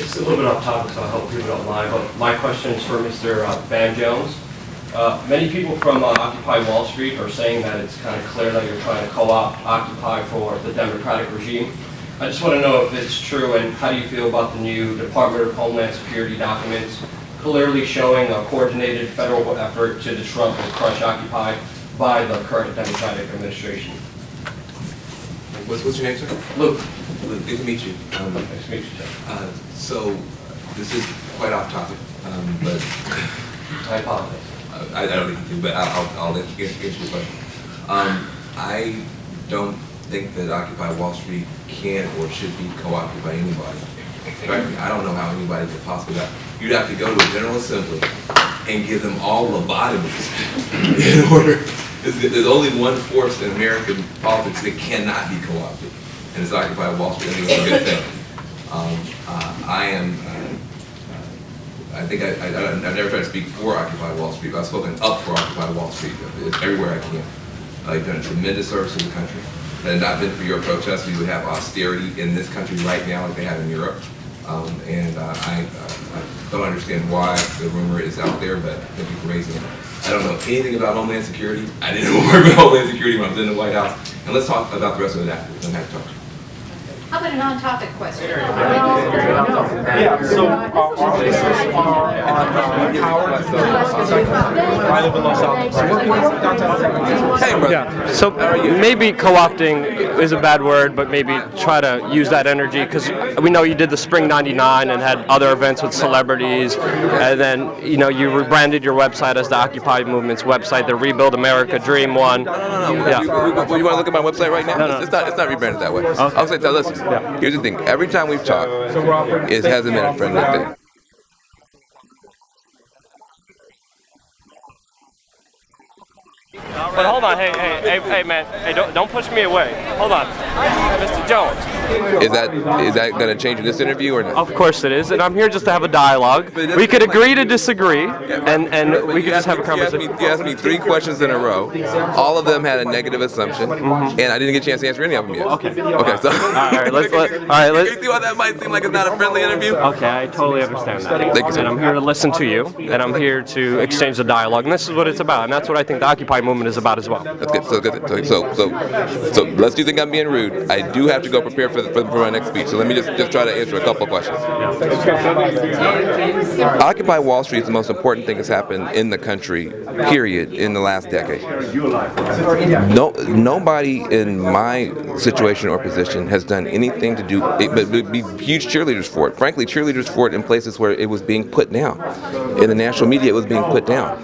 It's a little bit off topic, so I hope people don't mind, but my question is for Mr. Van Jones. Many people from Occupy Wall Street are saying that it's kind of clear that you're trying to co-opt Occupy for the Democratic regime. I just want to know if it's true, and how do you feel about the new Department of Homeland Security documents clearly showing a coordinated federal effort to disrupt and crush Occupy by the current Democratic administration? What's your name, sir? Luke. Luke, good to meet you. Nice to meet you, Jeff. So, this is quite off topic, but I apologize. I don't think you do, but I'll let you answer your question. I don't think that Occupy Wall Street can or should be co-opted by anybody. Frankly, I don't know how anybody could possibly do that. You'd have to go to a General Assembly and give them all lobotomies in order. There's only one force in American politics that cannot be co-opted, and it's Occupy Wall Street. I think it's a good thing. I think I've never tried to speak for Occupy Wall Street, but I've spoken up for Occupy Wall Street everywhere I can. You've done a tremendous service to the country. If it had not been for your protests, we would have austerity in this country right now like they have in Europe. I don't understand why the rumor is out there, but thank you for raising it. I don't know anything about Homeland Security. I didn't work with Homeland Security when I was in the White House. And let's talk about the rest of it after. Don't have to talk. How about an on-topic question? Yeah, so I live in Los Altos. Hey, brother. Yeah. So maybe co-opting is a bad word, but maybe try to use that energy, because we know you did the Spring '99 and had other events with celebrities, and then you rebranded your website as the Occupy Movement's website, the Rebuild America Dream one. No. Yeah. You want to look at my website right now? No. It's not rebranded that way. Okay. I'll say, listen. Yeah. Here's the thing. Every time we've talked, it hasn't been a friendly thing. But hold on, hey, man, hey, don't push me away. Hold on, Mr. Jones. Is that going to change in this interview or not? Of course it is, and I'm here just to have a dialogue. We could agree to disagree, and we could just have a conversation. You asked me 3 questions in a row. All of them had a negative assumption, and I didn't get a chance to answer any of them yet. Okay. So All right. Let's. You see why that might seem like it's not a friendly interview? Okay, I totally understand that. Thank you, sir. And I'm here to listen to you, and I'm here to exchange the dialogue, and this is what it's about, and that's what I think the Occupy movement is about as well. That's good. So lest you think I'm being rude, I do have to go prepare for my next speech. So let me just try to answer a couple of questions. Occupy Wall Street is the most important thing that's happened in the country, period, in the last decade. Nobody in my situation or position has done anything to do but be huge cheerleaders for it. Frankly, cheerleaders for it in places where it was being put down. In the national media, it was being put down.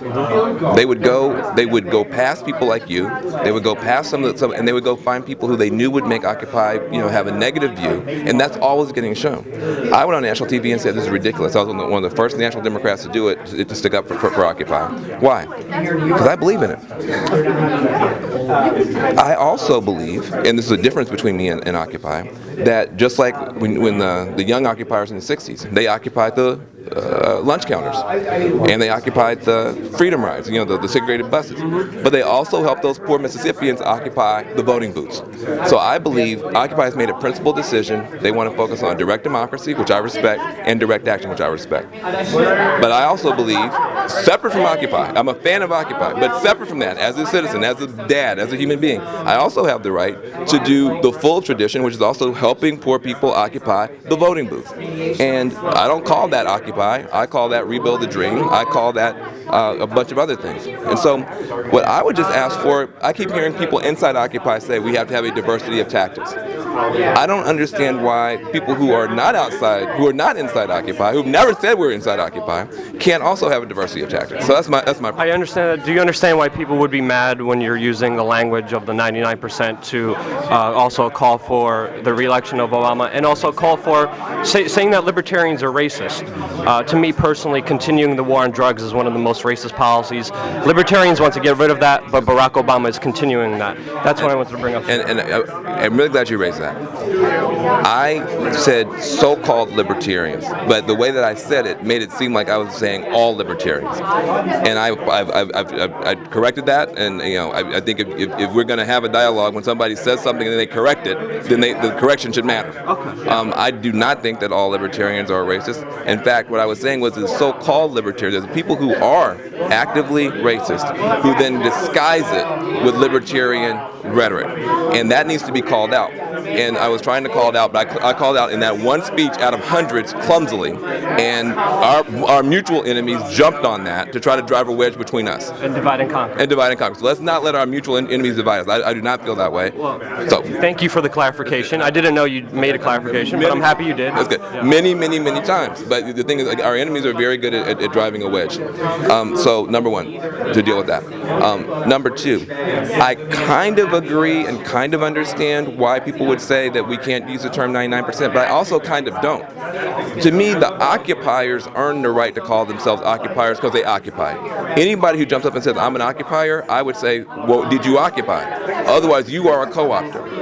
They would go past people like you. They would go past some, and they would go find people who they knew would make Occupy, have a negative view, and that's always getting shown. I went on national TV and said this is ridiculous. I was one of the first national Democrats to do it, to stick up for Occupy. Why? Because I believe in it. I also believe, and this is a difference between me and Occupy, that just like when the young occupiers in the 60s, they occupied the lunch counters, and they occupied the freedom rides, the segregated buses. But they also helped those poor Mississippians occupy the voting booths. So I believe Occupy has made a principled decision. They want to focus on direct democracy, which I respect, and direct action, which I respect. But I also believe, separate from Occupy, I'm a fan of Occupy, but separate from that, as a citizen, as a dad, as a human being, I also have the right to do the full tradition, which is also helping poor people occupy the voting booth. And I don't call that Occupy. I call that Rebuild the Dream. I call that a bunch of other things. And so what I would just ask for, I keep hearing people inside Occupy say we have to have a diversity of tactics. I don't understand why people who are not inside Occupy, who've never said we're inside Occupy, can't also have a diversity of tactics. So that's my I understand that. Do you understand why people would be mad when you're using the language of the 99% to also call for the re-election of Obama, and also call for saying that libertarians are racist? To me personally, continuing the war on drugs is one of the most most racist policies. Libertarians want to get rid of that, but Barack Obama is continuing that. That's what I wanted to bring up. And I'm really glad you raised that. I said so-called libertarians, but the way that I said it made it seem like I was saying all libertarians. And I've corrected that, and I think if we're going to have a dialogue, when somebody says something and they correct it, then the correction should matter. I do not think that all libertarians are racist. In fact, what I was saying was the so-called libertarians, the people who are actively racist, who then disguise it with libertarian rhetoric, and that needs to be called out. And I was trying to call it out, but I called out in that one speech out of hundreds clumsily, and our mutual enemies jumped on that to try to drive a wedge between us. And divide and conquer. And divide and conquer. So let's not let our mutual enemies divide us. I do not feel that way. So thank you for the clarification. I didn't know you made a clarification, but I'm happy you did. That's good. Yeah. Many times. But the thing is, our enemies are very good at driving a wedge. So number one, to deal with that. Number two, I kind of agree and kind of understand why people would say that we can't use the term 99%, but I also kind of don't. To me, the occupiers earn the right to call themselves occupiers because they occupy. Anybody who jumps up and says, I'm an occupier, I would say, well, did you occupy? Otherwise, you are a co-opter.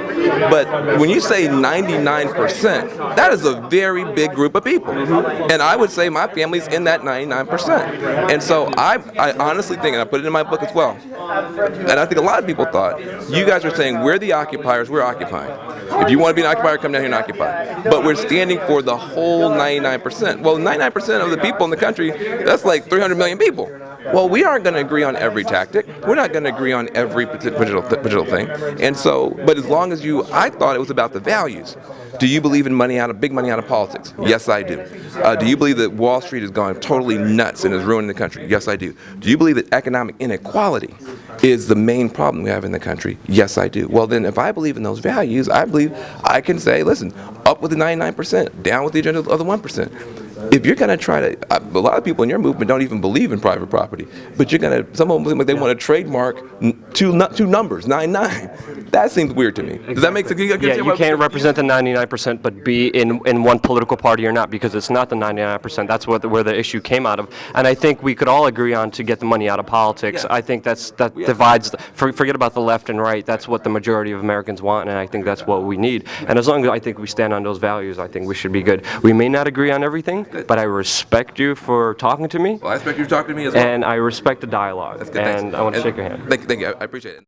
But when you say 99%, that is a very big group of people. And I would say my family's in that 99%. And so I honestly think, and I put it in my book as well, and I think a lot of people thought, you guys are saying we're the occupiers, we're occupying. If you want to be an occupier, come down here and occupy. But we're standing for the whole 99%. Well, 99% of the people in the country, that's like 300 million people. Well, we aren't going to agree on every tactic. We're not going to agree on every particular thing. And so, but as long as I thought it was about the values. Do you believe in big money out of politics? Yes, I do. Do you believe that Wall Street is going totally nuts and is ruining the country? Yes, I do. Do you believe that economic inequality is the main problem we have in the country? Yes, I do. Well, then if I believe in those values, I believe I can say, listen, up with the 99%, down with the agenda of the 1%. If you're going to try to, a lot of people in your movement don't even believe in private property, but some of them, they want to trademark two numbers, 99. That seems weird to me. Does that make sense? Yeah, you can't represent the 99%, but be in one political party or not, because it's not the 99%. That's where the issue came out of. And I think we could all agree on to get the money out of politics. Yeah. I think that divides, forget about the left and right. That's what the majority of Americans want, and I think that's what we need. And as long as I think we stand on those values, I think we should be good. We may not agree on everything, but I respect you for talking to me. Well, I respect you for talking to me as well. And I respect the dialogue. That's good. And I want to shake your hand. Thank you. I appreciate it.